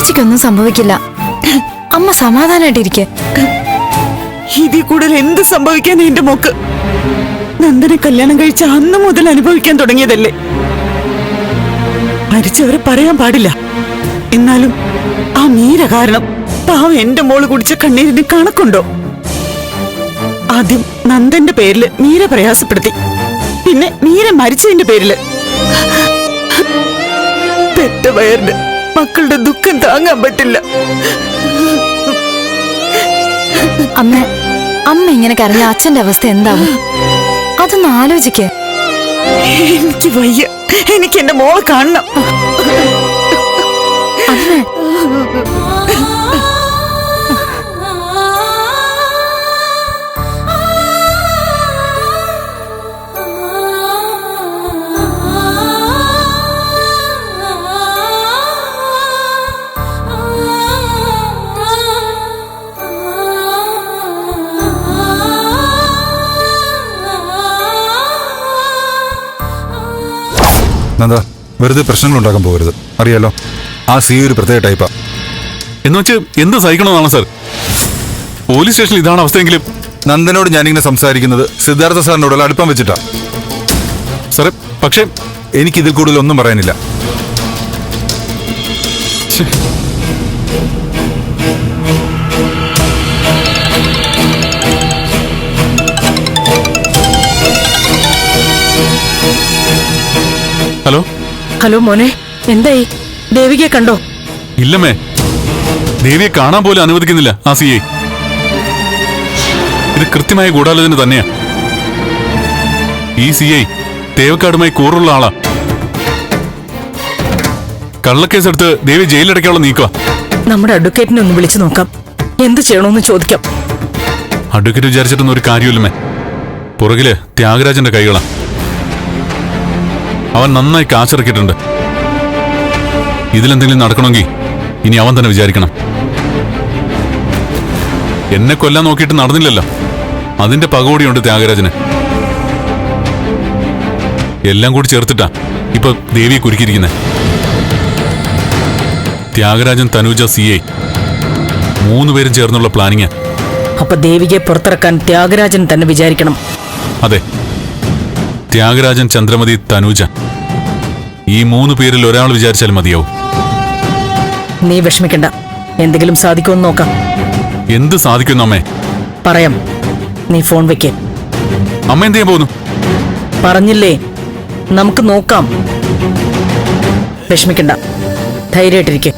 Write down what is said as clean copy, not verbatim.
ചേച്ചിക്കൊന്നും സംഭവിക്കില്ല. അമ്മ സമാധാനായിട്ടിരിക്കെ. ഇതിൽ കൂടുതൽ എന്ത് സംഭവിക്കാൻ എന്റെ മോക്ക്? നന്ദനെ കല്യാണം കഴിച്ച അന്ന് മുതൽ അനുഭവിക്കാൻ തുടങ്ങിയതല്ലേ. മരിച്ചവരെ പറയാൻ പാടില്ല. എന്നാലും ആ മീര കാരണം പാവം എന്റെ മോള് കുടിച്ച കണ്ണീരിന് കണക്കുണ്ടോ? ആദ്യം നന്ദന്റെ പേരില് മീര പ്രയാസപ്പെടുത്തി, പിന്നെ മീര മരിച്ചതിന്റെ പേരില്. പെറ്റ വയറിന് മക്കളുടെ ദുഃഖം താങ്ങാൻ പറ്റില്ല. അമ്മ ഇങ്ങനെ കരഞ്ഞ അച്ഛന്റെ അവസ്ഥ എന്താവും? അതൊന്ന് ആലോചിക്കേ. എനിക്ക് വയ്യ. എനിക്ക് എന്റെ മോളെ കാണണം. അമ്മേ, നന്ദ, വെറുതെ പ്രശ്നങ്ങൾ ഉണ്ടാക്കാൻ പോകരുത്. അറിയാലോ, ആ സി ഒരു പ്രത്യേക ടൈപ്പാ. എന്നുവെച്ച് എന്ത് സഹിക്കണമെന്നാണ് സാർ? പോലീസ് സ്റ്റേഷനിൽ ഇതാണ് അവസ്ഥയെങ്കിലും. നന്ദനോട് ഞാനിങ്ങനെ സംസാരിക്കുന്നത് സിദ്ധാർത്ഥ സാറിനോടുള്ള അടുപ്പം വെച്ചിട്ടാ സാറേ. പക്ഷേ എനിക്കിതിൽ കൂടുതൽ ഒന്നും പറയാനില്ല. ഹലോ. ഹലോ മോനെ, എന്തായി? ദേവികയെ കണ്ടോ? ഇല്ലമ്മേ, ദേവിയെ കാണാൻ പോലും അനുവദിക്കുന്നില്ല ആ സി ഐ. ഇത് കൃത്യമായ ഗൂഢാലോചന തന്നെയാ. ഈ സി ഐ തേവക്കാടുമായി കൂറുള്ള ആളാ. കള്ളക്കേസെടുത്ത് ദേവി ജയിലിലടയ്ക്കാനുള്ള നീക്കുക. നമ്മുടെ അഡ്വക്കേറ്റിനെ ഒന്ന് വിളിച്ചു നോക്കാം. എന്ത് ചെയ്യണമെന്ന് ചോദിക്കാം. അഡ്വക്കേറ്റ് വിചാരിച്ചിട്ടൊന്നും ഒരു കാര്യമില്ലമ്മേ. പുറകില് ത്യാഗരാജന്റെ കൈകളാ. അവൻ നന്നായി കാശിറക്കിയിട്ടുണ്ട്. ഇതിലെന്തെങ്കിലും നടക്കണമെങ്കിൽ ഇനി അവൻ തന്നെ വിചാരിക്കണം. എന്നെ കൊല്ലാൻ നോക്കിയിട്ട് നടന്നില്ലല്ലോ. അതിന്റെ പകകൂടിയുണ്ട് ത്യാഗരാജന്. എല്ലാം കൂടി ചേർത്തിട്ടാ ഇപ്പൊ ദേവിയെ കുരുക്കിയിരിക്കുന്നത്. ത്യാഗരാജൻ, തനൂജ, സി ഐ 3 പേരും ചേർന്നുള്ള പ്ലാനിങ്ങാ. അപ്പൊ ദേവികയെ പുറത്തിറക്കാൻ ത്യാഗരാജൻ തന്നെ വിചാരിക്കണം. അതെ, ത്യാഗരാജൻ, ചന്ദ്രമതി, തനൂജ, ഈ 3 പേരിൽ ഒരാൾ വിചാരിച്ചാൽ മതിയാവും. നീ വിഷമിക്കണ്ട. എന്തെങ്കിലും സാധിക്കുമെന്ന് നോക്കാം. എന്ത് സാധിക്കുന്നു അമ്മേ? പറയാം. നീ ഫോൺ വെക്കേ. അമ്മ എന്ത് ചെയ്യാൻ പോകുന്നു? പറഞ്ഞില്ലേ, നമുക്ക് നോക്കാം. വിഷമിക്കണ്ട, ധൈര്യമായിട്ടിരിക്കെ.